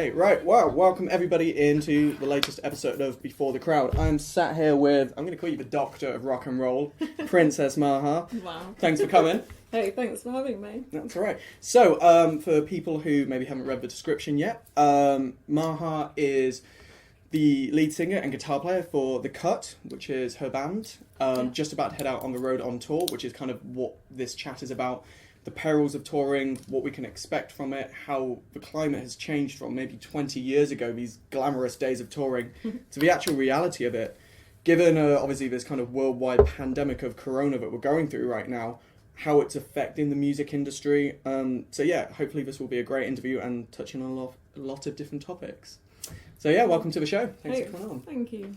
Okay, right. Well, welcome everybody into the latest episode of Before the Crowd. I'm sat here with, I'm going to call you the Doctor of Rock and Roll, Princess Maha. Wow. Thanks for coming. Hey, thanks for having me. That's all right. So, for people who maybe haven't read the description yet, Maha is the lead singer and guitar player for The Cut, which is her band. Just about to head out on the road on tour, which is kind of what this chat is about. The perils of touring, what we can expect from it, how the climate has changed from maybe 20 years ago, these glamorous days of touring, to the actual reality of it. Given, obviously, this kind of worldwide pandemic of corona that we're going through right now, how it's affecting the music industry. So yeah, hopefully this will be a great interview and touching on a lot of different topics. So yeah, welcome to the show. Thanks for coming on. Thank you.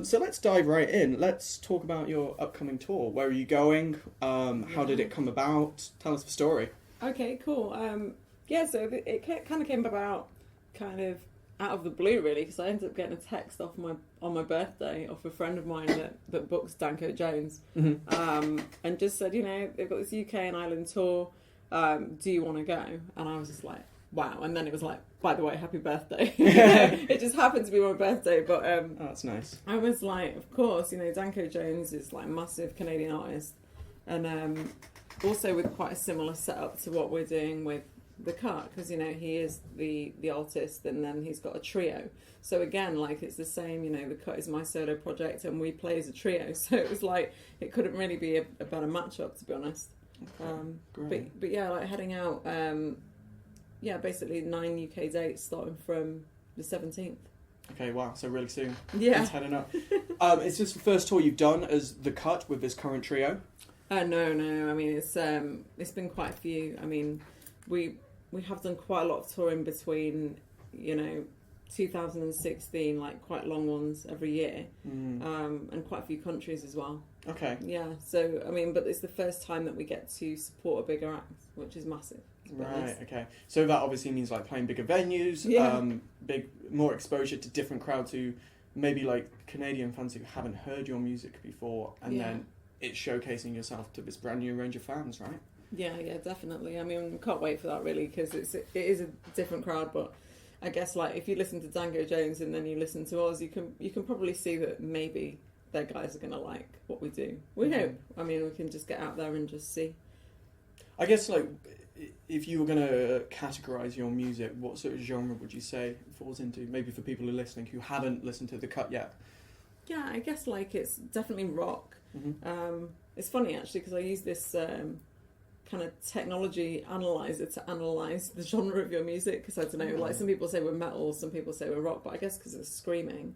So let's dive right in. Let's talk about your upcoming tour. Where are you going? How did it come about? Tell us the story. Okay, cool. So it kind of came about kind of out of the blue, really, because I ended up getting a text on my birthday off a friend of mine that books Danko Jones, and just said, they've got this UK and Ireland tour. Do you want to go? And I was just like, wow. And then it was like, by the way, happy birthday. It just happened to be my birthday, but oh, that's nice. I was like, of course, Danko Jones is like a massive Canadian artist, and also with quite a similar setup to what we're doing with The Cut, because he is the artist, and then he's got a trio. So again, like, it's the same. The Cut is my solo project, and we play as a trio. So it was like, it couldn't really be a better matchup, to be honest. Okay, great. But yeah, like heading out. Basically 9 UK dates starting from the 17th. Okay, wow, so really soon. Yeah. It's heading up. Is this the first tour you've done as The Cut with this current trio? No. I mean, it's been quite a few. I mean, we have done quite a lot of touring between, 2016, like quite long ones every year, and quite a few countries as well. Okay. Yeah, so, I mean, but it's the first time that we get to support a bigger act, which is massive. Right, okay. So that obviously means like playing bigger venues, more exposure to different crowds who maybe like Canadian fans who haven't heard your music before, and then it's showcasing yourself to this brand new range of fans, right? Yeah, definitely. I mean, can't wait for that really, because it is a different crowd, but I guess like if you listen to Danko Jones and then you listen to us, you can probably see that maybe their guys are going to like what we do. We hope. I mean, we can just get out there and just see. I guess like, if you were going to categorise your music, what sort of genre would you say it falls into? Maybe for people who are listening who haven't listened to The Cut yet. Yeah, I guess like it's definitely rock. Mm-hmm. It's funny actually, because I use this kind of technology analyzer to analyse the genre of your music, because I don't know, like some people say we're metal, some people say we're rock, but I guess because it's screaming.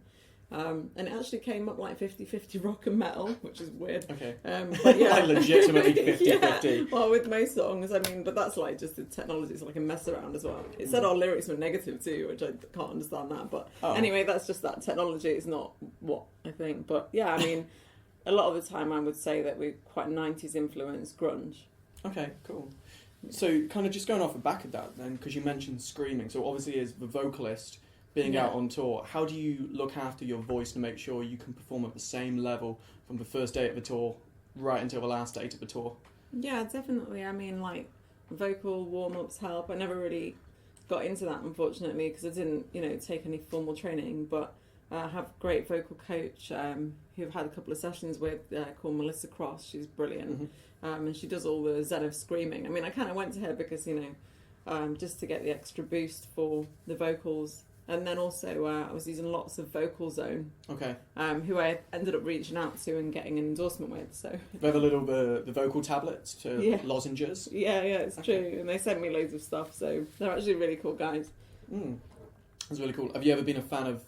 And it actually came up like 50-50 rock and metal, which is weird. Okay. But yeah. Like legitimately 50-50. Yeah. Well, with most songs, I mean, but that's like just the technology, so I can mess around as well. It said our lyrics were negative too, which I can't understand that. But anyway, that's just that technology. It's not what I think. But yeah, I mean, a lot of the time I would say that we're quite 90s influenced grunge. Okay, cool. So kind of just going off the back of that then, because you mentioned screaming. So obviously as the vocalist, being out on tour, how do you look after your voice to make sure you can perform at the same level from the first day of the tour right until the last date of the tour? Yeah, definitely. I mean, like, vocal warm-ups help. I never really got into that, unfortunately, because I didn't, take any formal training, but I have a great vocal coach who I've had a couple of sessions with called Melissa Cross. She's brilliant. And she does all the Zen of screaming. I mean, I kind of went to her because, just to get the extra boost for the vocals. And then also I was using lots of Vocal Zone. Okay. Who I ended up reaching out to and getting an endorsement with. So they have a little the vocal tablets to lozenges. Yeah, it's true. And they sent me loads of stuff, so they're actually really cool guys. That's really cool. Have you ever been a fan of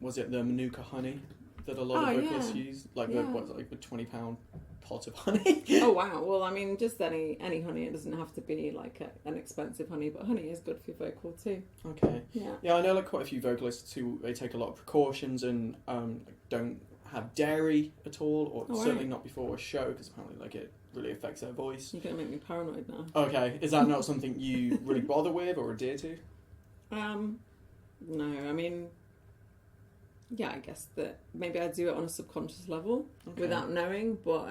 was it the Manuka honey that a lot of vocalists use? Like the £20 pot of honey? Oh wow. Well, I mean, just any honey. It doesn't have to be like an expensive honey, but honey is good for your vocal too. Okay. Yeah, I know like quite a few vocalists who they take a lot of precautions and don't have dairy at all, or certainly not before a show, because apparently like it really affects their voice. You're gonna make me paranoid now. Okay. Is that not something you really bother with or adhere to? No, I mean, yeah, I guess that maybe I do it on a subconscious level without knowing, but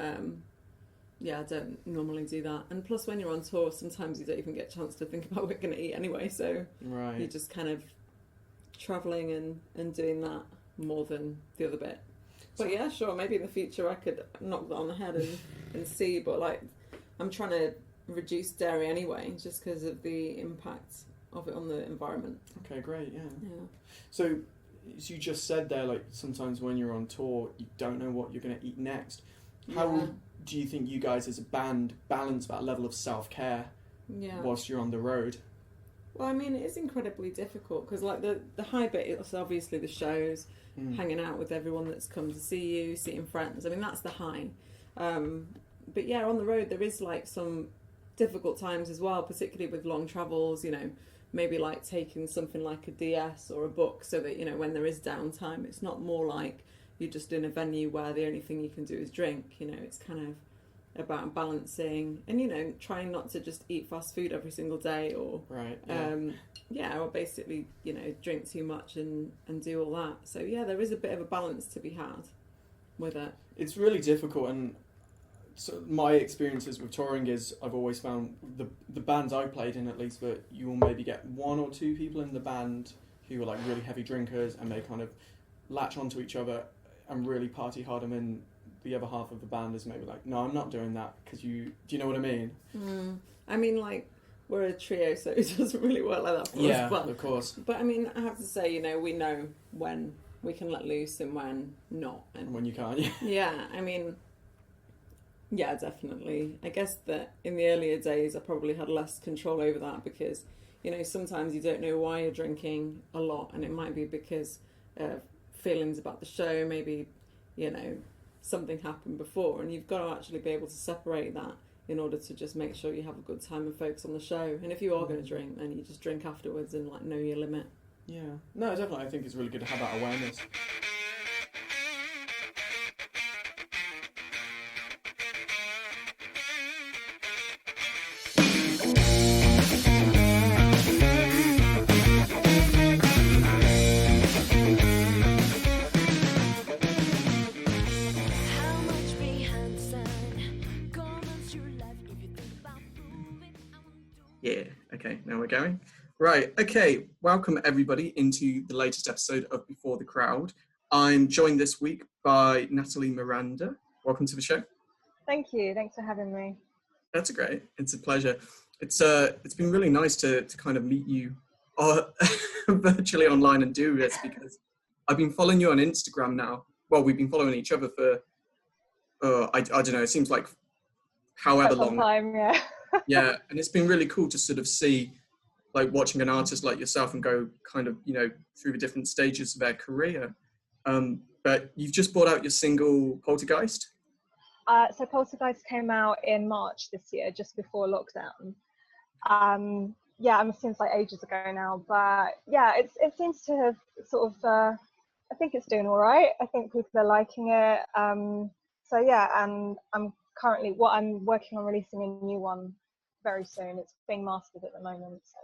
I don't normally do that. And plus, when you're on tour, sometimes you don't even get a chance to think about what you're going to eat anyway, so you just kind of travelling and doing that more than the other bit. But yeah, sure, maybe in the future I could knock that on the head and see, but like I'm trying to reduce dairy anyway, just because of the impact of it on the environment. Okay, great, yeah. So, as you just said there, like sometimes when you're on tour, you don't know what you're going to eat next. How do you think you guys as a band balance that level of self-care whilst you're on the road? Well, I mean, it is incredibly difficult because, like, the high bit is obviously the shows, hanging out with everyone that's come to see you, seeing friends. I mean, that's the high. But yeah, on the road, there is, like, some difficult times as well, particularly with long travels, you know, maybe, like, taking something like a DS or a book so that, you know, when there is downtime, it's not more like you're just in a venue where the only thing you can do is drink, you know, it's kind of about balancing and, you know, trying not to just eat fast food every single day or or basically, you know, drink too much and do all that. So yeah, there is a bit of a balance to be had with it. It's really difficult, and so my experiences with touring is I've always found the bands I played in, at least, that you will maybe get one or two people in the band who are like really heavy drinkers and they kind of latch onto each other and really party hard, and then the other half of the band is maybe like, no, I'm not doing that because do you know what I mean? I mean, like, we're a trio, so it doesn't really work like that for us. But, of course. But I mean, I have to say, you know, we know when we can let loose and when not. And when you can't, I mean, yeah, definitely. I guess that in the earlier days, I probably had less control over that because, you know, sometimes you don't know why you're drinking a lot, and it might be because of feelings about the show, maybe, you know, something happened before, and you've got to actually be able to separate that in order to just make sure you have a good time and focus on the show. And if you are going to drink, then you just drink afterwards and like know your limit. Yeah, no, definitely. I think it's really good to have that awareness. Yeah, okay, now we're going. Right, okay, welcome everybody into the latest episode of Before the Crowd. I'm joined this week by Natalie Miranda. Welcome to the show. Thank you, thanks for having me. That's great, it's a pleasure. It's been really nice to kind of meet you virtually online and do this, because I've been following you on Instagram now. Well, we've been following each other for, I don't know, it seems like however long. Time, yeah. Yeah, and it's been really cool to sort of see, like, watching an artist like yourself and go kind of, you know, through the different stages of their career. But you've just brought out your single Poltergeist. So Poltergeist came out in March this year, just before lockdown. It seems like ages ago now, but yeah, it seems to have sort of, I think it's doing all right. I think people are liking it. So yeah, and I'm working on releasing a new one very soon. It's being mastered at the moment. So.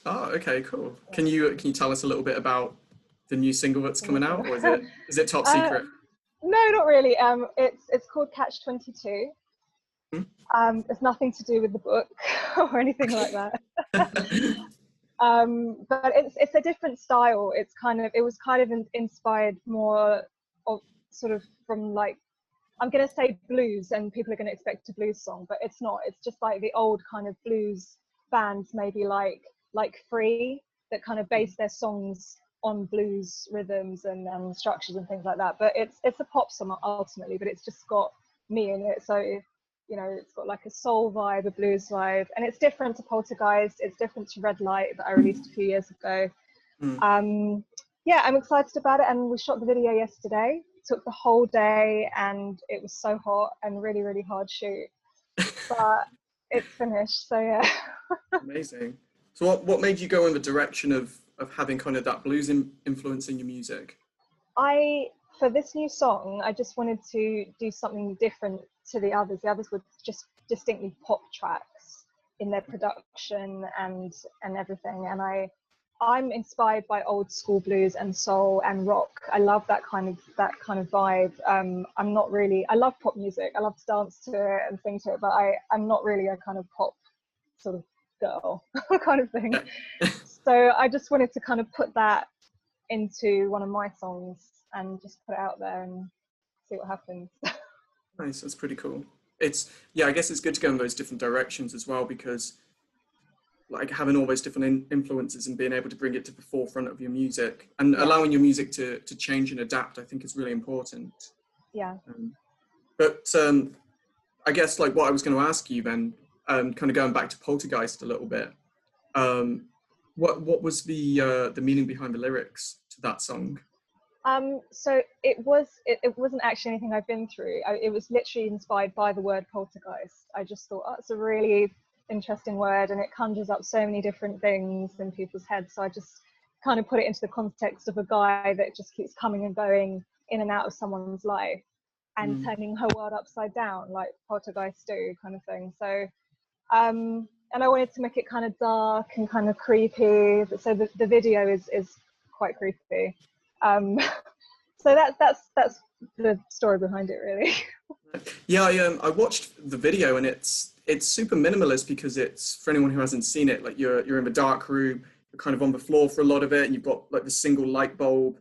Oh, okay, cool. Yeah. Can you tell us a little bit about the new single that's coming out, or is it top secret? No, not really. It's called Catch 22. It's nothing to do with the book or anything like that. But it's a different style. It was kind of inspired more of sort of from, like, I'm going to say blues, and people are going to expect a blues song, but it's not. It's just like the old kind of blues bands, maybe like Free, that kind of base their songs on blues rhythms and structures and things like that. But it's a pop song ultimately, but it's just got me in it. So, you know, it's got like a soul vibe, a blues vibe, and it's different to Poltergeist. It's different to Red Light that I released a few years ago. I'm excited about it, and we shot the video yesterday. Took the whole day, and it was so hot and really, really hard shoot, but it's finished, so yeah. Amazing. So what made you go in the direction of having kind of that blues influence in your music? For this new song, I just wanted to do something different to the others. The others were just distinctly pop tracks in their production and everything, and I'm inspired by old school blues and soul and rock. I love that kind of vibe. I love pop music. I love to dance to it and sing to it, but I'm not really a kind of pop sort of girl kind of thing. So I just wanted to kind of put that into one of my songs and just put it out there and see what happens. Nice, that's pretty cool. It's, yeah, I guess it's good to go in those different directions as well, because like having all those different influences and being able to bring it to the forefront of your music and allowing your music to change and adapt, I think is really important. Yeah. But I guess like what I was going to ask you then, kind of going back to Poltergeist a little bit, what was the meaning behind the lyrics to that song? So it wasn't actually anything I've been through. It was literally inspired by the word poltergeist. I just thought, oh, it's a really interesting word and it conjures up so many different things in people's heads. So I just kind of put it into the context of a guy that just keeps coming and going in and out of someone's life and turning her world upside down, like poltergeists do, kind of thing. So, and I wanted to make it kind of dark and kind of creepy. So the video is quite creepy. So that's the story behind it, really. Yeah, I watched the video and it's super minimalist, because it's, for anyone who hasn't seen it, like you're in the dark room, you're kind of on the floor for a lot of it, and you've got like the single light bulb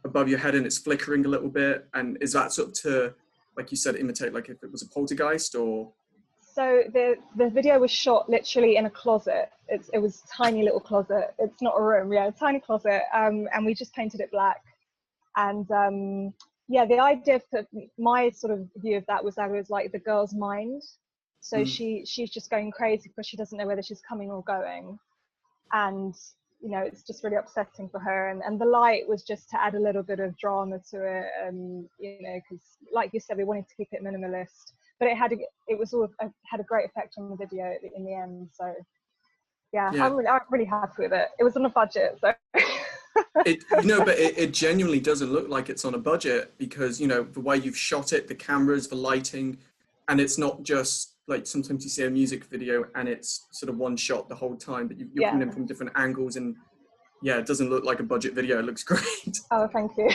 above your head and it's flickering a little bit. And is that sort of to, like you said, imitate like if it was a poltergeist, or? So the video was shot literally in a closet. It was a tiny little closet. It's not a room, a tiny closet. And we just painted it black. And the idea for my sort of view of that was like the girl's mind. So she's just going crazy because she doesn't know whether she's coming or going. And, you know, it's just really upsetting for her. And the light was just to add a little bit of drama to it. And, you know, because like you said, we wanted to keep it minimalist. But it had a great effect on the video in the end. So yeah. I'm really happy with it. It was on a budget, so. But it genuinely doesn't look like it's on a budget, because, you know, the way you've shot it, the cameras, the lighting, and it's not just like sometimes you see a music video and it's sort of one shot the whole time, but you're coming in from different angles, and it doesn't look like a budget video. It looks great. Oh, thank you.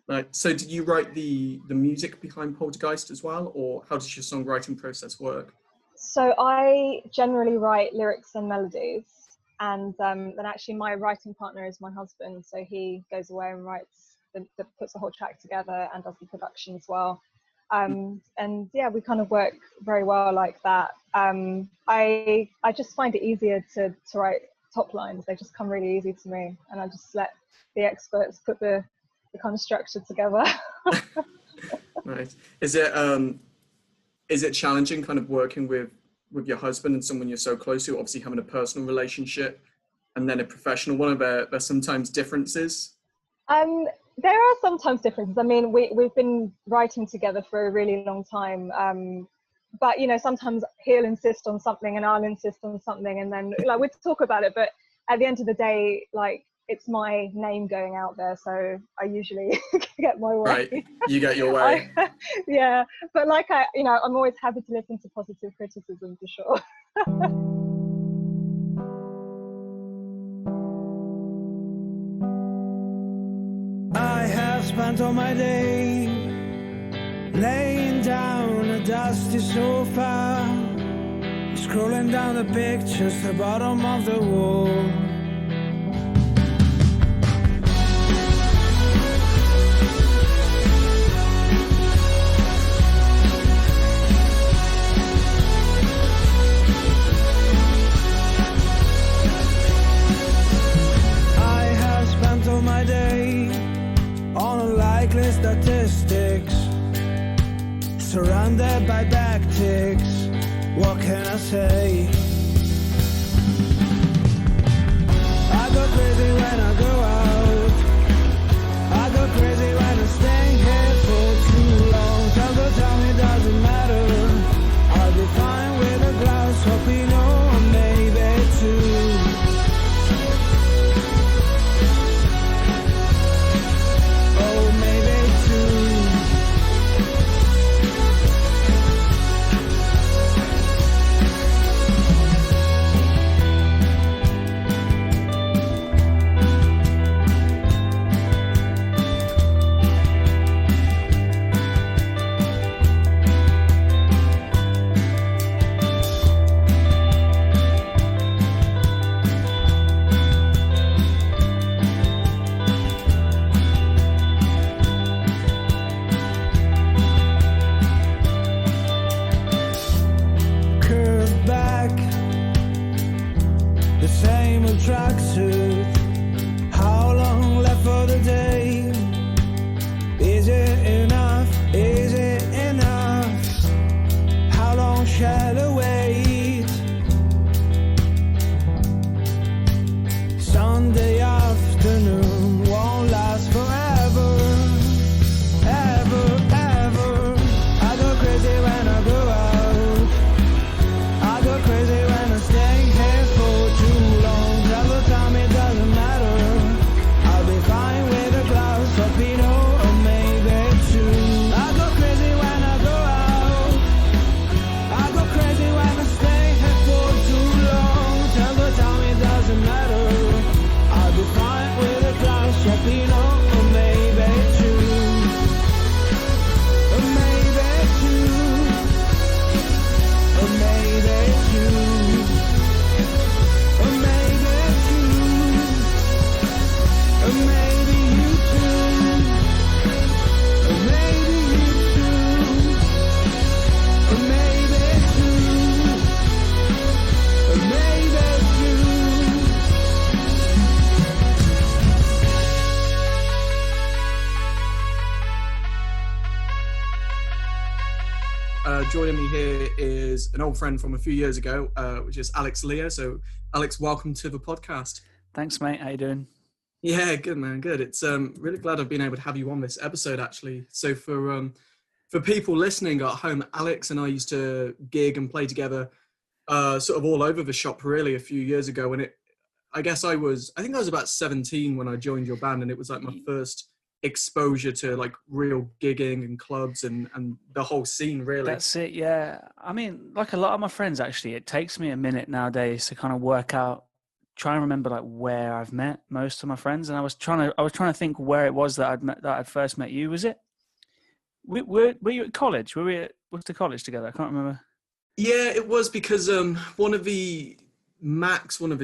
Right. So did you write the music behind Poltergeist as well, or how does your songwriting process work? So I generally write lyrics and melodies, and then actually my writing partner is my husband, so he goes away and writes, puts the whole track together and does the production as well. And yeah, we kind of work very well like that. I just find it easier to write top lines. They just come really easy to me, and I just let the experts put the kind of structure together. Nice. Is it challenging kind of working with your husband and someone you're so close to, obviously having a personal relationship and then a professional one? Are there sometimes differences? There are sometimes differences. I mean, we've been writing together for a really long time, but you know, sometimes he'll insist on something and I'll insist on something, and then like we'd talk about it, but at the end of the day, like, it's my name going out there, so I usually get my way. Right, you get your way. Yeah, but like I'm always happy to listen to positive criticism for sure. I have spent all my day laying down a dusty sofa, scrolling down the pictures at the bottom of the wall. Statistics, surrounded by backticks. What can I say? I go crazy when I go out. I go crazy when I'm staying here for too long. Time to tell me doesn't matter. I'll be fine with a glass of Pinot, or maybe two. Joining me here is an old friend from a few years ago, which is Alex Lear. So, Alex, welcome to the podcast. Thanks, mate. How you doing? Yeah, good, man. Good. It's really glad I've been able to have you on this episode, actually. So, for people listening at home, Alex and I used to gig and play together, sort of all over the shop, really, a few years ago. And I think I was about 17 when I joined your band, and it was like my first exposure to like real gigging and clubs and the whole scene, really. That's it, yeah. I mean, like a lot of my friends, actually, it takes me a minute nowadays to kind of work out, try and remember like where I've met most of my friends. And I was trying to think where it was that I'd first met you. Was it? Were you at college? Were we to college together? I can't remember. Yeah, it was because one of the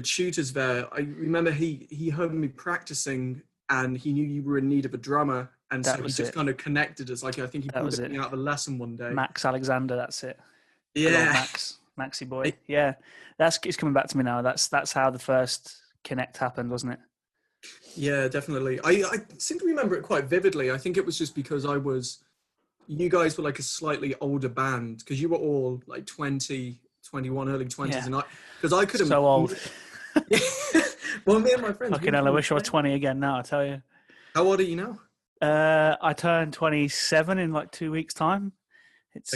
tutors there, I remember he heard me practicing, and he knew you were in need of a drummer, and so he just kind of connected us. Like, I think he pulled me out of a lesson one day. Max Alexander, that's it. Yeah, Maxi boy. Yeah, it's coming back to me now. That's how the first connect happened, wasn't it? Yeah, definitely. I seem to remember it quite vividly. I think it was just because you guys were like a slightly older band, because you were all like 20, 21, early 20s, yeah. and I couldn't. So old. Well, me and my friends. Fucking hell, I wish I was 20 again now, I tell you. How old are you now? I turned 27 in like 2 weeks' time. It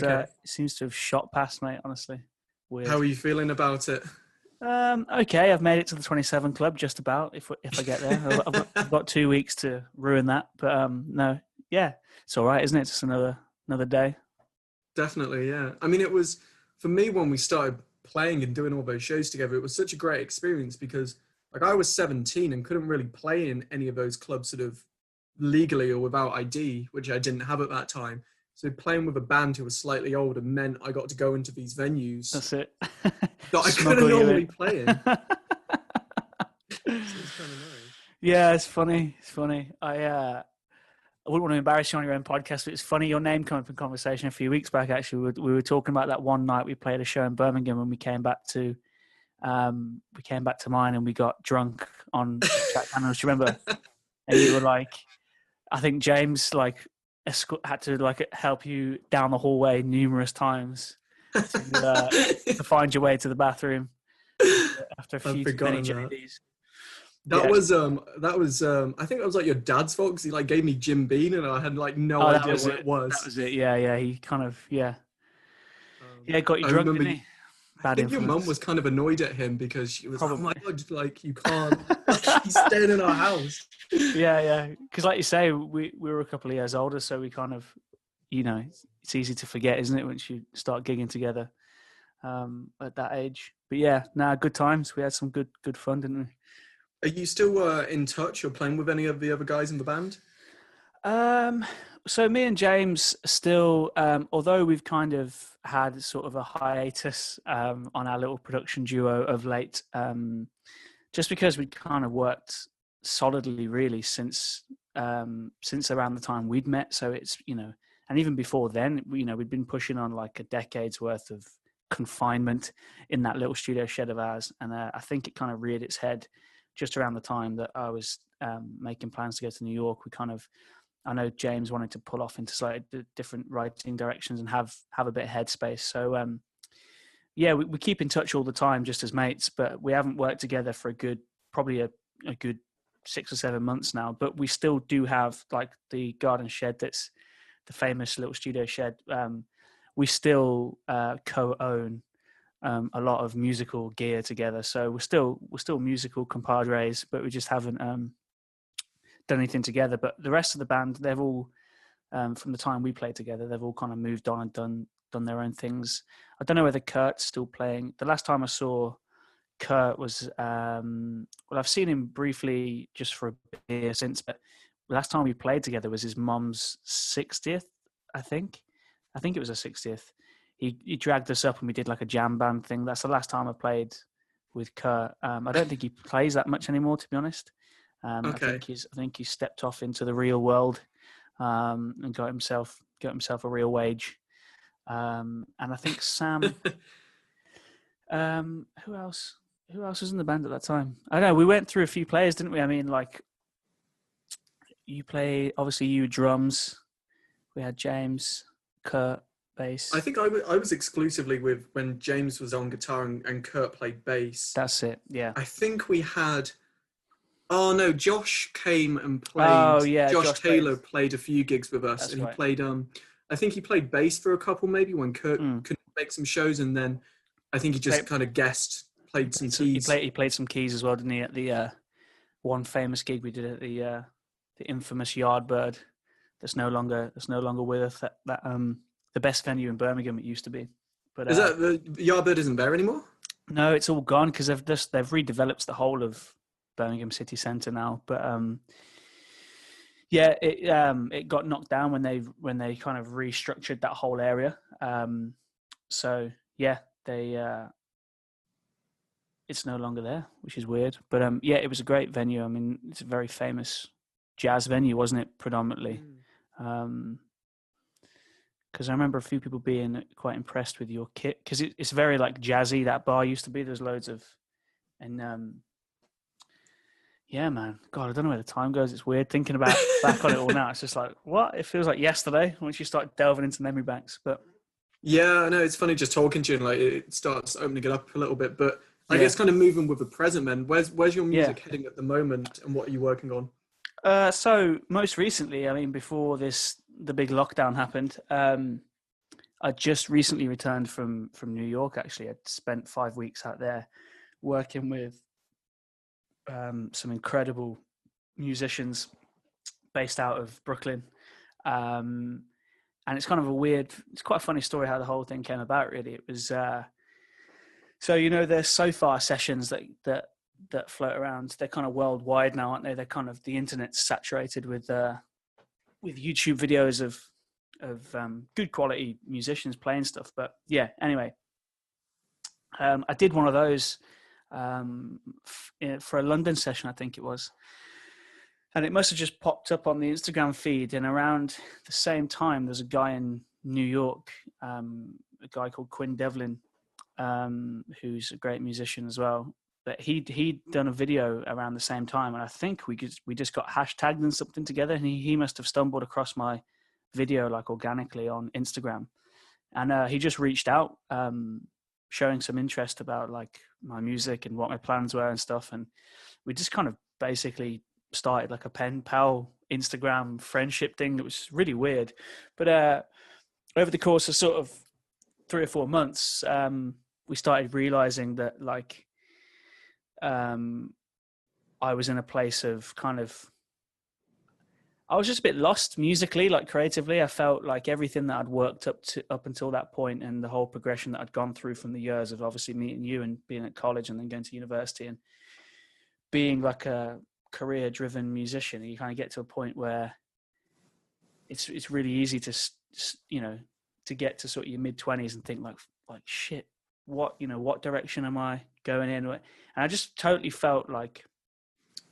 seems to have shot past, mate, honestly. Weird. How are you feeling about it? Okay, I've made it to the 27 club, just about, if I get there. I've got 2 weeks to ruin that. But no, yeah, it's all right, isn't it? Just another day. Definitely, yeah. I mean, it was, for me, when we started playing and doing all those shows together, it was such a great experience because, like, I was 17 and couldn't really play in any of those clubs sort of legally or without ID, which I didn't have at that time. So playing with a band who was slightly older meant I got to go into these venues. That's it. That I couldn't normally play in. So it's kind of nice. Yeah, it's funny. It's funny. I wouldn't want to embarrass you on your own podcast, but it's funny. Your name came up in conversation a few weeks back. Actually, we were talking about that one night we played a show in Birmingham, and we came back to mine, and we got drunk on Jack Daniels. Do you remember? And you were like, I think James like had to like help you down the hallway numerous times to find your way to the bathroom after a few too many JDs. That was I think it was like your dad's fault, because he like gave me Jim Beam and I had like no idea what it was. That was it. Yeah. He kind of got you drunk, didn't he? I think your mum was kind of annoyed at him because she was like, "Oh my God, like you can't, he's staying in our house." Yeah. Because like you say, we were a couple of years older, so we kind of, it's easy to forget, isn't it, once you start gigging together at that age. But yeah, good times. We had some good fun, didn't we? Are you still in touch or playing with any of the other guys in the band? So me and James still, although we've kind of had sort of a hiatus on our little production duo of late, just because we kind of worked solidly really since around the time we'd met. So it's, and even before then, we'd been pushing on like a decade's worth of confinement in that little studio shed of ours. And I think it kind of reared its head just around the time that I was making plans to go to New York. I know James wanted to pull off into slightly different writing directions and have a bit of headspace. So, we keep in touch all the time just as mates, but we haven't worked together for probably a good 6 or 7 months now. But we still do have like the garden shed, that's the famous little studio shed. We still co-own a lot of musical gear together. So we're still musical compadres, but we just haven't done anything together. But the rest of the band, they've all, from the time we played together, they've all kind of moved on and done their own things. I don't know whether Kurt's still playing. The last time I saw Kurt was, I've seen him briefly just for a beer since, but the last time we played together was his mum's 60th, I think it was her 60th. He dragged us up and we did like a jam band thing. That's the last time I played with Kurt. I don't think he plays that much anymore, to be honest. Okay. I think he stepped off into the real world and got himself a real wage. And I think Sam. Who else was in the band at that time? I don't know. We went through a few players, didn't we? I mean, like, you drums. We had James, Kurt, bass. I think I was exclusively with when James was on guitar and Kurt played bass. That's it. Yeah. I think we had. Oh no, Josh came and played. Oh yeah, Josh Taylor played. played a few gigs with us, That's and he right. played. I think he played bass for a couple, maybe when Kurt couldn't make some shows, and then I think he just kind of played some keys. He played some keys as well, didn't he? At the one famous gig we did at the infamous Yardbird. That's no longer with us. That the best venue in Birmingham it used to be. But is that the Yardbird isn't there anymore? No, it's all gone because they've redeveloped the whole of Birmingham city centre now. But yeah, it got knocked down when they kind of restructured that whole area. So yeah, it's no longer there, which is weird. But yeah, it was a great venue. I mean, it's a very famous jazz venue, wasn't it? Predominantly. Because I remember a few people being quite impressed with your kit because it's very like jazzy. That bar used to be. There's loads of, and yeah, man. God, I don't know where the time goes. It's weird thinking about back on it all now. It's just like what it feels like yesterday once you start delving into memory banks. But yeah, I know it's funny just talking to you and like it starts opening it up a little bit. But I guess kind of moving with the present, man. Where's your music heading at the moment, and what are you working on? So most recently, I mean, before the big lockdown happened, I just recently returned from New York. Actually, I'd spent 5 weeks out there working with some incredible musicians based out of Brooklyn. And it's kind of it's quite a funny story how the whole thing came about, really. It was, so, there's so far sessions that float around. They're kind of worldwide now, aren't they? They're kind of, the internet's saturated with YouTube videos of good quality musicians playing stuff. But yeah, anyway, I did one of those for a London session, I think it was. And it must have just popped up on the Instagram feed. And around the same time, there's a guy in New York, a guy called Quinn Devlin, who's a great musician as well. But he'd done a video around the same time, and I think we just got hashtagged and something together. And he must have stumbled across my video like organically on Instagram, and he just reached out, showing some interest about like my music and what my plans were and stuff. And we just kind of basically started like a pen pal Instagram friendship thing. That was really weird, but over the course of sort of 3 or 4 months, we started realizing that like I was in a place of kind of, I was just a bit lost musically, like creatively. I felt like everything that I'd worked up until that point, and the whole progression that I'd gone through from the years of obviously meeting you and being at college and then going to university and being like a career-driven musician, you kind of get to a point where it's really easy to get to sort of your mid-20s and think like shit, what direction am I going in? And I just totally felt like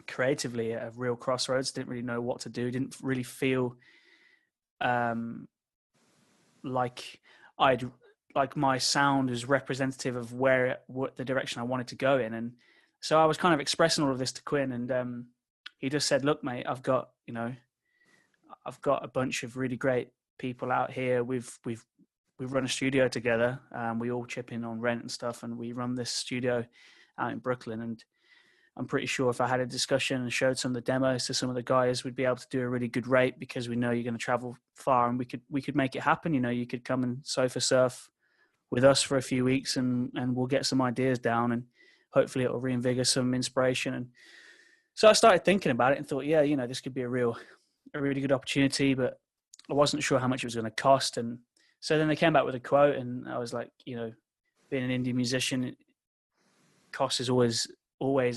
creatively at a real crossroads. Didn't really know what to do. Didn't really feel like my sound is representative of what the direction I wanted to go in. And so I was kind of expressing all of this to Quinn, and he just said, "Look, mate, I've got a bunch of really great people out here. We've run a studio together. We all chip in on rent and stuff, and we run this studio out in Brooklyn. And I'm pretty sure if I had a discussion and showed some of the demos to some of the guys, we'd be able to do a really good rate, because we know you're going to travel far, and we could make it happen. You could come and sofa surf with us for a few weeks, and we'll get some ideas down, and hopefully it'll reinvigorate some inspiration." And so I started thinking about it and thought, yeah, this could be a really good opportunity, but I wasn't sure how much it was going to cost. And so then they came back with a quote, and I was like, being an indie musician, cost is always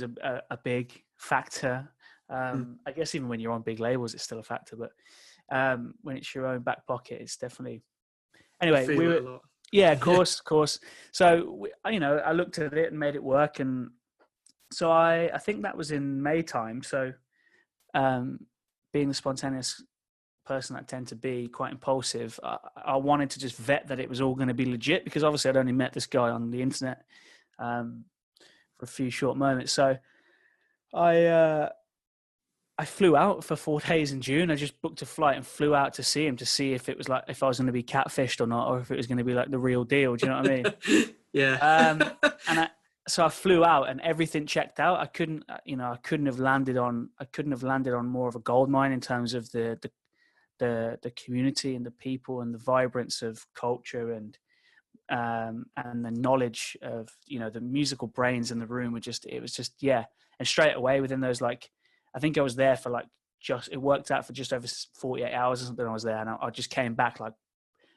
a big factor. I guess even when you're on big labels, it's still a factor, but when it's your own back pocket, it's definitely. Anyway, yeah, of course. So I looked at it and made it work, and so I think that was in May time. So being the spontaneous person I tend to be, quite impulsive, I wanted to just vet that it was all going to be legit, because obviously I'd only met this guy on the internet for a few short moments. So I I flew out for 4 days in June. I just booked a flight and flew out to see him, to see if it was like, if I was going to be catfished or not, or if it was going to be like the real deal. Do you know what I mean? Yeah. So I flew out and everything checked out. I couldn't have landed on more of a gold mine in terms of the community and the people and the vibrance of culture and the knowledge of, the musical brains in the room it was just, yeah. And straight away within those, like, I think I was there for like, it worked out for just over 48 hours or something. I was there, and I just came back like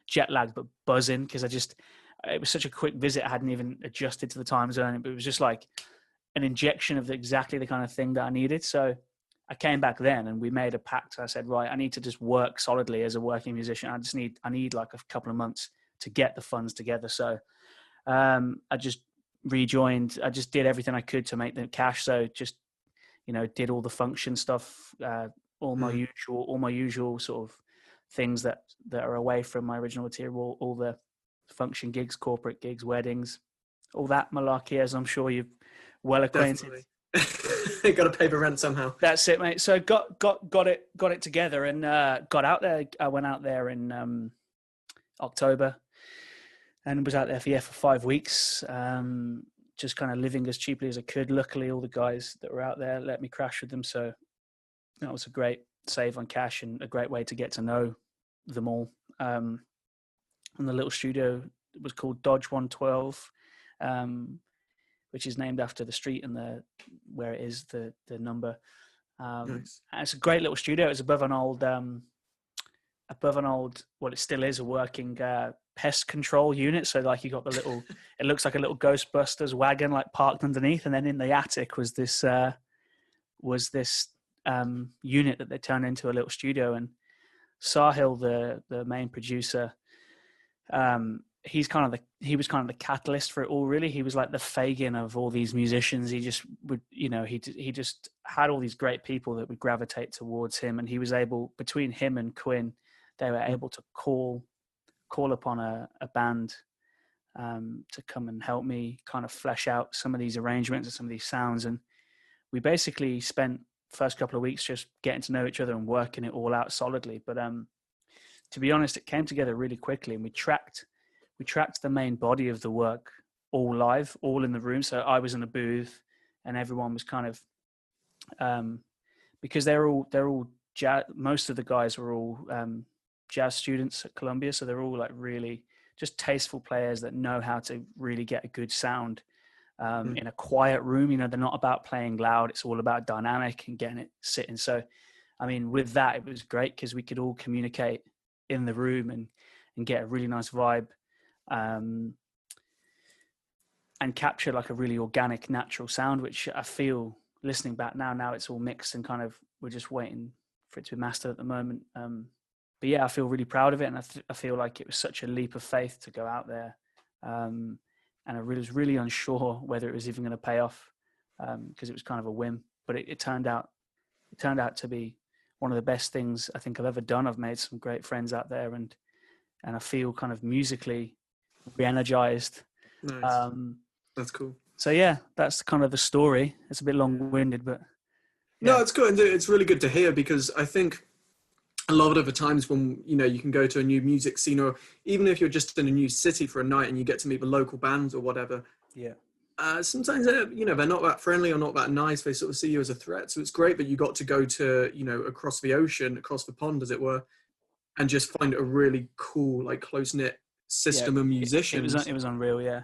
jet lagged, but buzzing, because it was such a quick visit. I hadn't even adjusted to the time zone, but it was just like an injection of exactly the kind of thing that I needed. So I came back then, and we made a pact. I said, right, I need to just work solidly as a working musician. I need like a couple of months to get the funds together. So I just rejoined. I just did everything I could to make the cash. So just, did all the function stuff, all my usual sort of things that are away from my original material, all the function gigs, corporate gigs, weddings, all that malarkey, as I'm sure you're well acquainted. Got to pay the rent somehow. That's it, mate. So got it together, and got out there. I went out there in October, and was out there for 5 weeks, just kind of living as cheaply as I could. Luckily, all the guys that were out there let me crash with them, so that was a great save on cash and a great way to get to know them all. And the little studio was called Dodge 112, which is named after the street and where it is, the number. Nice. And it's a great little studio. It's above an old, well, it still is a working pest control unit. So like you got it looks like a little Ghostbusters wagon like parked underneath, and then in the attic was this unit that they turned into a little studio. And Sahil, the main producer, he was kind of the catalyst for it all, really. He was like the Fagin of all these musicians. He just would, he just had all these great people that would gravitate towards him, and he was able, between him and Quinn, they were able to call upon a band to come and help me kind of flesh out some of these arrangements and some of these sounds. And we basically spent the first couple of weeks just getting to know each other and working it all out solidly. But to be honest, it came together really quickly, and we tracked the main body of the work all live, all in the room. So I was in a booth, and everyone was kind of, because they're all jazz. Most of the guys were all jazz students at Columbia, so they're all like really just tasteful players that know how to really get a good sound in a quiet room. They're not about playing loud. It's all about dynamic and getting it sitting. So, I mean, with that, it was great because we could all communicate in the room and get a really nice vibe. And capture like a really organic, natural sound, which I feel, listening back now it's all mixed and kind of, we're just waiting for it to be mastered at the moment. But yeah, I feel really proud of it, and I feel like it was such a leap of faith to go out there. And I was really unsure whether it was even going to pay off, because it was kind of a whim, but it turned out to be one of the best things I think I've ever done. I've made some great friends out there, and I feel kind of musically re-energized. Nice. That's cool. So yeah, that's kind of the story. It's a bit long-winded, but yeah. No, it's good, and it's really good to hear, because I think a lot of the times when you can go to a new music scene, or even if you're just in a new city for a night and you get to meet the local bands or whatever, sometimes they're not that friendly or not that nice. They sort of see you as a threat. So it's great that you got to go to across the ocean, across the pond, as it were, and just find a really cool, like, close-knit system of musicians. It was unreal. Yeah.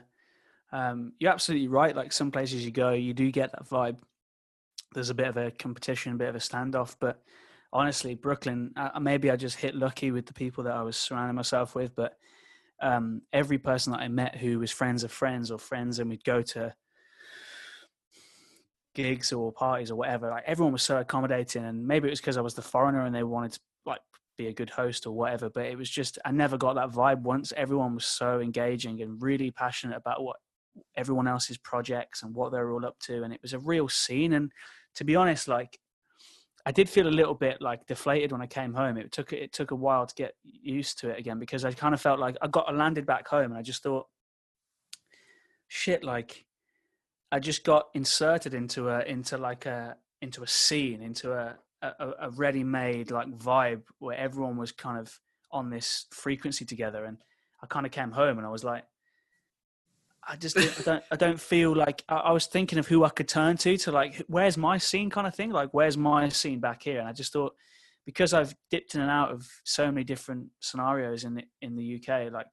You're absolutely right. Like, some places you go, you do get that vibe. There's a bit of a competition, a bit of a standoff, but honestly, Brooklyn, maybe I just hit lucky with the people that I was surrounding myself with, but every person that I met who was friends of friends or friends, and we'd go to gigs or parties or whatever, like, everyone was so accommodating. And maybe it was because I was the foreigner and they wanted to like be a good host or whatever, but it was just, I never got that vibe once. Everyone was so engaging and really passionate about what everyone else's projects and what they're all up to, and it was a real scene. And to be honest, like, I did feel a little bit like deflated when I came home. It took a while to get used to it again, because I kind of felt like I landed back home and I just thought, shit, like, I just got inserted into a scene, into a ready-made like vibe where everyone was kind of on this frequency together. And I kind of came home and I was like, I don't feel like I was thinking of who I could turn to like, where's my scene kind of thing? Like, where's my scene back here? And I just thought, because I've dipped in and out of so many different scenarios in the UK, like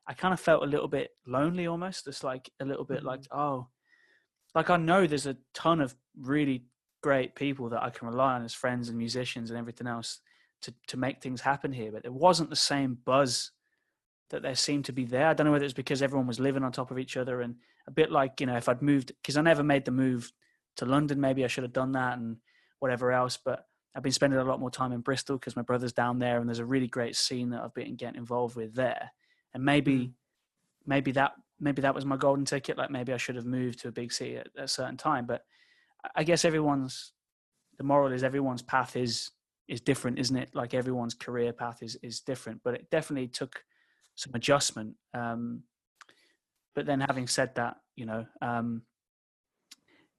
I kind of felt a little bit lonely almost. It's like a little bit like, oh, like I know there's a ton of really great people that I can rely on as friends and musicians and everything else to make things happen here, but there wasn't the same buzz that there seemed to be there. I don't know whether it's because everyone was living on top of each other, and a bit like, you know, if I'd moved, because I never made the move to London, maybe I should have done that and whatever else, but I've been spending a lot more time in Bristol because my brother's down there and there's a really great scene that I've been getting involved with there. And maybe that was my golden ticket. Like maybe I should have moved to a big city at a certain time, but I guess the moral is everyone's path is different, isn't it? Like everyone's career path is different, but it definitely took some adjustment. But then having said that, you know, I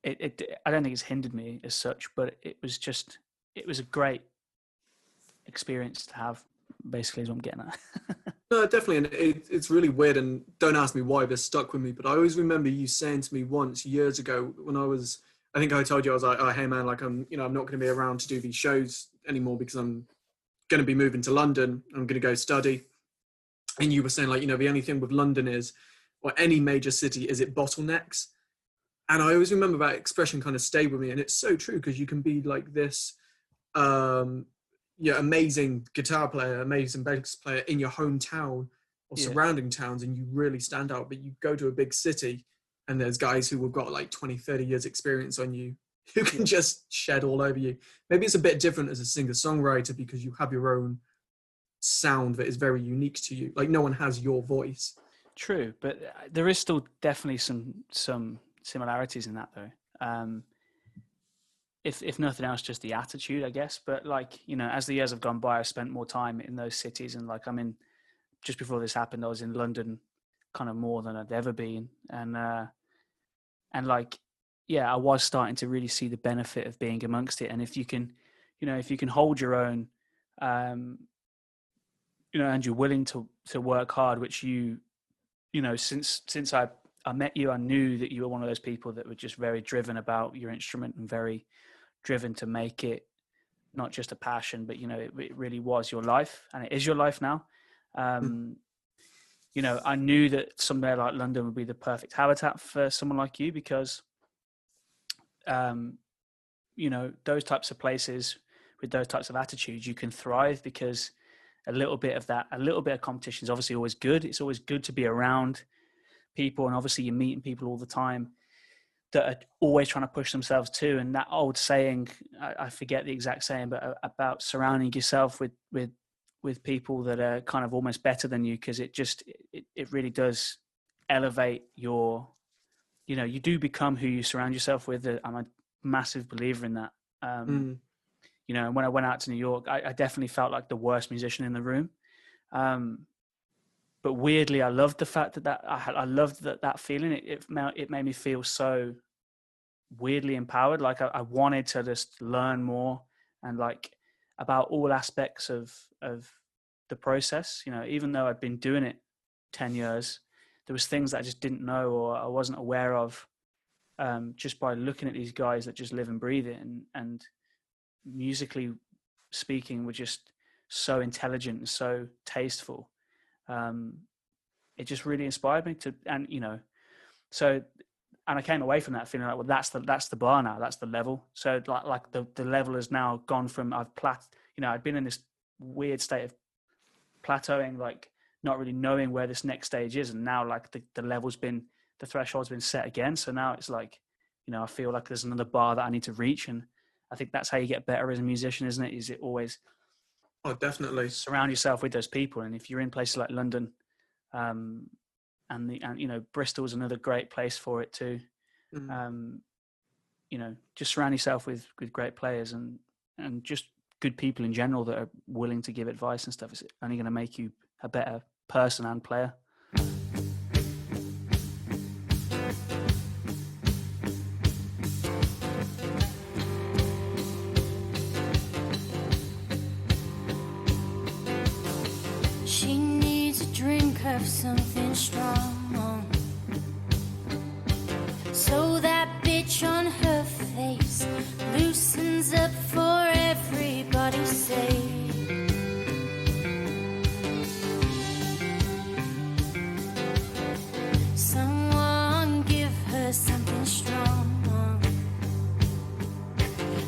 don't think it's hindered me as such, but it was a great experience to have, basically, is what I'm getting at. No, definitely. And it's really weird, and don't ask me why this stuck with me, but I always remember you saying to me once years ago when I think I told you, I was like, oh, hey man, like I'm not going to be around to do these shows anymore because I'm going to be moving to London. I'm going to go study. And you were saying like, you know, the only thing with London is, or any major city, is it bottlenecks. And I always remember that expression kind of stayed with me. And it's so true, because you can be like this, amazing guitar player, amazing bass player in your hometown or surrounding towns, and you really stand out. But you go to a big city and there's guys who have got like 20, 30 years experience on you who can just shed all over you. Maybe it's a bit different as a singer-songwriter because you have your own sound that is very unique to you. Like no one has your voice. True, but there is still definitely some similarities in that though. If nothing else, just the attitude, I guess. But like, you know, as the years have gone by, I've spent more time in those cities, and like just before this happened, I was in London kind of more than I'd ever been. And like, yeah, I was starting to really see the benefit of being amongst it. And if you can hold your own, you know, and you're willing to work hard, which you know, since I met you, I knew that you were one of those people that were just very driven about your instrument and very driven to make it not just a passion, but, you know, it really was your life, and it is your life now. You know, I knew that somewhere like London would be the perfect habitat for someone like you because, you know, those types of places with those types of attitudes, you can thrive because a little bit of competition is obviously always good. It's always good to be around people, and obviously you're meeting people all the time that are always trying to push themselves too. And that old saying, I forget the exact saying, but about surrounding yourself with people that are kind of almost better than you, because it really does elevate your, you know, you do become who you surround yourself with. I'm a massive believer in that. You know, and when I went out to New York, I definitely felt like the worst musician in the room. But weirdly, I loved the fact I loved that feeling. It made me feel so weirdly empowered. Like I wanted to just learn more and like about all aspects of the process. You know, even though I'd been doing it 10 years, there was things that I just didn't know or I wasn't aware of just by looking at these guys that just live and breathe it, and musically speaking were just so intelligent and so tasteful. It just really inspired me to, and you know, so, and I came away from that feeling like, well, that's the bar now, that's the level. So like the level has now gone from I'd been in this weird state of plateauing, like not really knowing where this next stage is, and now like the threshold's been set again. So now it's like, you know, I feel like there's another bar that I need to reach, and I think that's how you get better as a musician, isn't it? Is it always definitely surround yourself with those people. And if you're in places like London, and you know, Bristol's another great place for it too. You know, just surround yourself with great players and just good people in general that are willing to give advice and stuff. It's only going to make you a better person and player. She needs a drink of something strong, so that bitch on her face loosens up for everybody's sake. Someone give her something strong,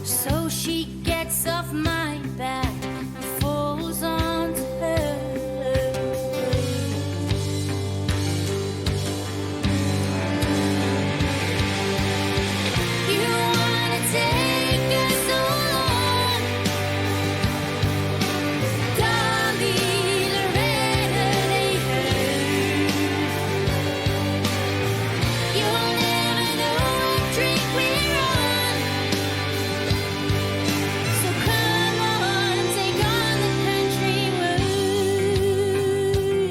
so she gets off my back and falls onto her. You wanna take us on, Dolly, Loretta, they heard. You'll never know what drink we're on, so come on, take on the country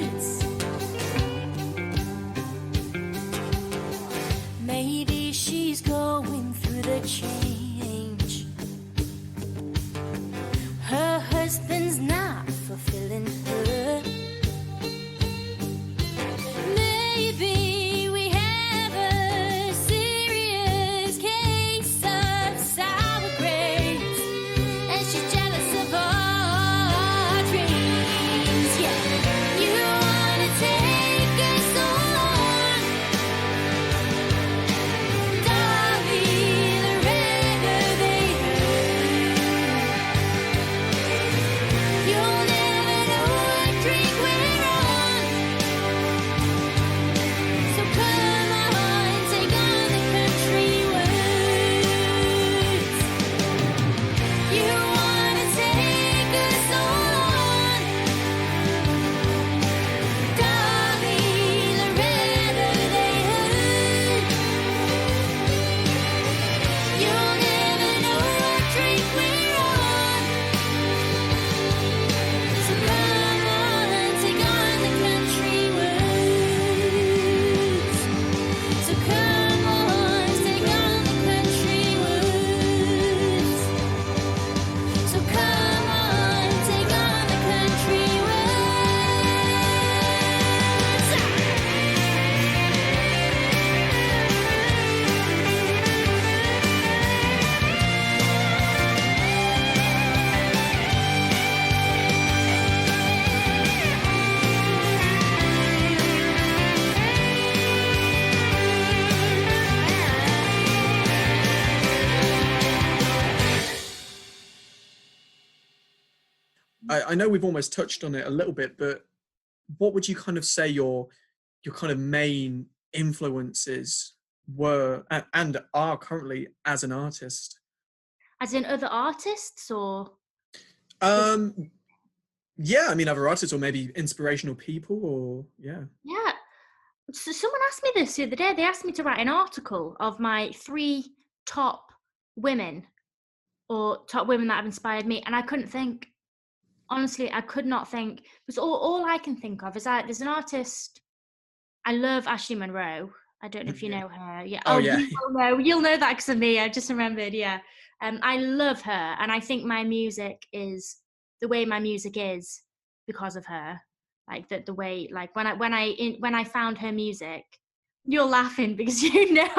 words. Maybe she's going through the change. Her husband's not fulfilling her. Maybe we have a serious case of sour grapes, and she's jealous of our dreams. Yeah, you wanna take us on, Dolly, Loretta, they heard. You'll never know what drink we're on, so come on, take on the country words. You wanna take us on, Dolly, Loretta, they heard. You'll never know what drink we're on, so come on, take on the country words. So come on, take on the country words. So come on, take on the country I know we've almost touched on it a little bit, but what would you kind of say your kind of main influences were and are currently as an artist? As in other artists, or? Yeah, I mean other artists or maybe inspirational people, or yeah. Yeah. So someone asked me this the other day. They asked me to write an article of my 3 top women, or top women that have inspired me, and I couldn't think. Honestly, I could not think, because all I can think of is there's an artist. I love Ashley Monroe. I don't know if you know her. Yeah. Oh yeah. You'll know that because of me. I just remembered. Yeah. I love her, and I think my music is the way my music is because of her. Like the way, like when I found her music, you're laughing because you know.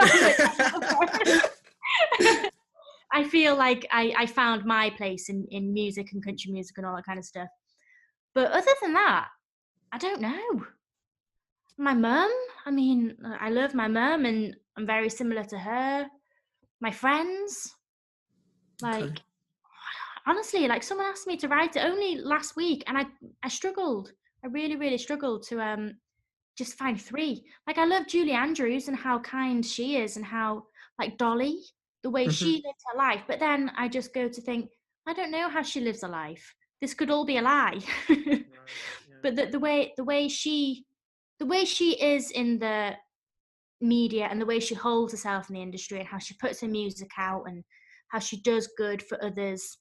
I feel like I found my place in music and country music and all that kind of stuff. But other than that, I don't know. My mum, I mean, I love my mum and I'm very similar to her. My friends, like, Okay. honestly, like someone asked me to write it only last week and I struggled. I really, really struggled to just find 3. Like I love Julie Andrews and how kind she is and how, like Dolly, the way she lives her life. But then I just go to think, I don't know how she lives her life. This could all be a lie. Right, yeah. But the way she is in the media and the way she holds herself in the industry and how she puts her music out and how she does good for others.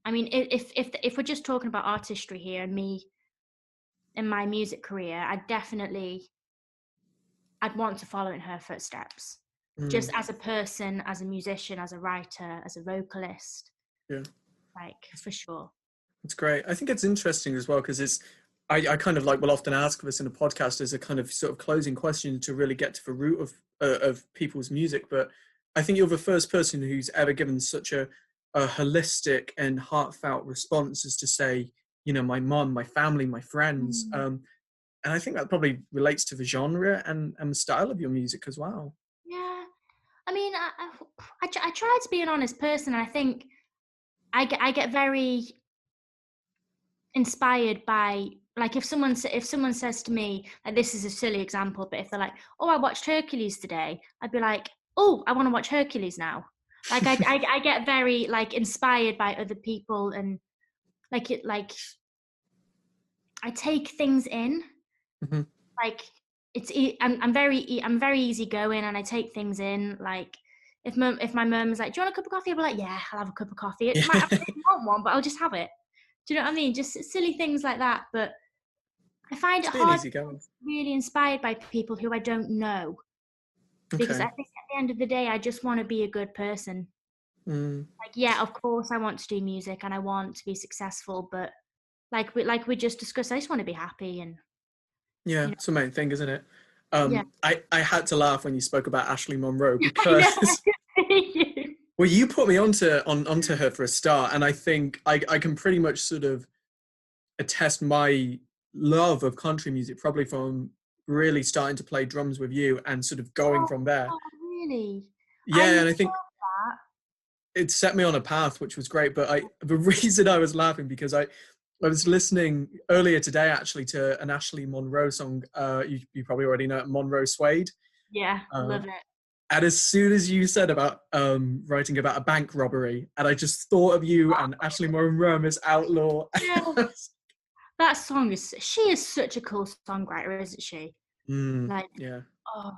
I mean, if we're just talking about artistry here and me in my music career, I'd want to follow in her footsteps. Just as a person, as a musician, as a writer, as a vocalist. Yeah. Like, for sure. It's great. I think it's interesting as well because I kind of will often ask this in a podcast as a kind of sort of closing question to really get to the root of people's music. But I think you're the first person who's ever given such a holistic and heartfelt response as to say, my mum, my family, my friends. And I think that probably relates to the genre and the style of your music as well. Yeah. I mean, I try to be an honest person. And I think I get very inspired by, like, if someone says to me, like, this is a silly example, but if they're like, oh, I watched Hercules today, I'd be like, oh, I want to watch Hercules now. Like, I get very inspired by other people, and I take things in. Mm-hmm. I'm very easygoing, and I take things in. Like, if my mum's like, do you want a cup of coffee? I'll be like, yeah, I'll have a cup of coffee. I don't want one, but I'll just have it. Do you know what I mean? Just silly things like that. But I find it hard to be really inspired by people who I don't know. Because I think at the end of the day, I just want to be a good person. Yeah, of course I want to do music and I want to be successful, but like we just discussed, I just want to be happy. And it's the main thing, isn't it? Yeah. I had to laugh when you spoke about Ashley Monroe because well, you put me onto her for a start, and I think I can pretty much sort of attest my love of country music probably from really starting to play drums with you and sort of going from there. Oh, really? Yeah, and I think it set me on a path, which was great. But the reason I was laughing because I was listening earlier today actually to an Ashley Monroe song. You probably already know it, Monroe Suede. Yeah, love it. And as soon as you said about writing about a bank robbery, and I just thought of you and Ashley Monroe as Outlaw. Yeah. That song she is such a cool songwriter, isn't she? Yeah. Oh.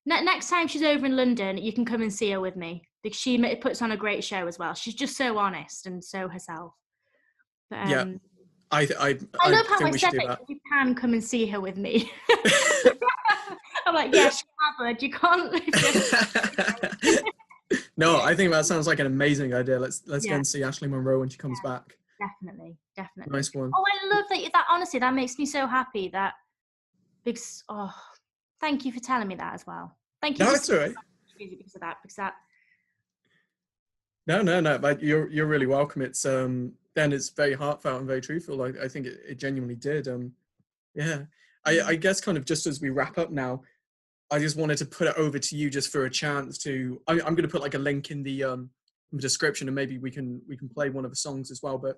Next time she's over in London, you can come and see her with me, because she puts on a great show as well. She's just so honest and so herself. But, yeah. I love how I said that. You can come and see her with me. I'm like, yeah, she's Harvard. You can't. No, I think that sounds like an amazing idea. Let's go and see Ashley Monroe when she comes back. Definitely. Nice one. Oh, I love that. Honestly, that makes me so happy. Because thank you for telling me that as well. Thank you. No, it's all right. Because of that. No. But you're really welcome. It's then it's very heartfelt and very truthful. I think it genuinely did. Yeah. I guess kind of just as we wrap up now, I just wanted to put it over to you just for a chance to. I'm going to put like a link in the description, and maybe we can play one of the songs as well. But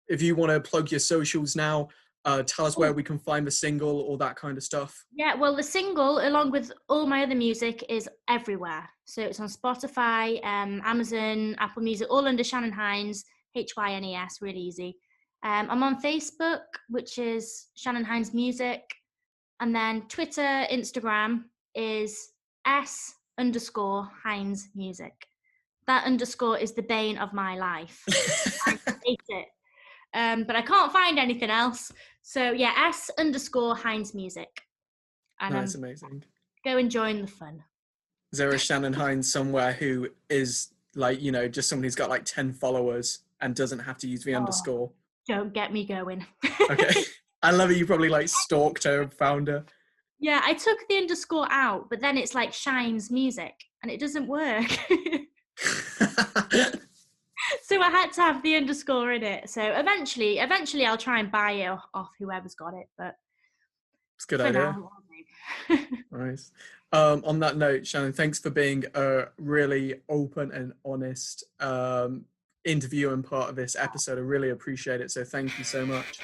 if you want to plug your socials now, tell us where we can find the single, all that kind of stuff. Yeah, well, the single, along with all my other music, is everywhere. So it's on Spotify, Amazon, Apple Music, all under Shannon Hines, Hynes, really easy. I'm on Facebook, which is Shannon Hines Music. And then Twitter, Instagram is S_Hines Music. That underscore is the bane of my life. I hate it. But I can't find anything else. So yeah, S_Hines Music. And that's amazing. Go and join the fun. Is there a Shannon Hines somewhere who is just someone who's got like 10 followers and doesn't have to use the underscore? Don't get me going. Okay. I love it. You probably stalked her and found her. Yeah, I took the underscore out, but then it's like Shines Music and it doesn't work. So I had to have the underscore in it. So eventually I'll try and buy it off whoever's got it. But it's a good idea. Nice. On that note, Shannon, thanks for being a really open and honest interview and part of this episode. I really appreciate it. So thank you so much.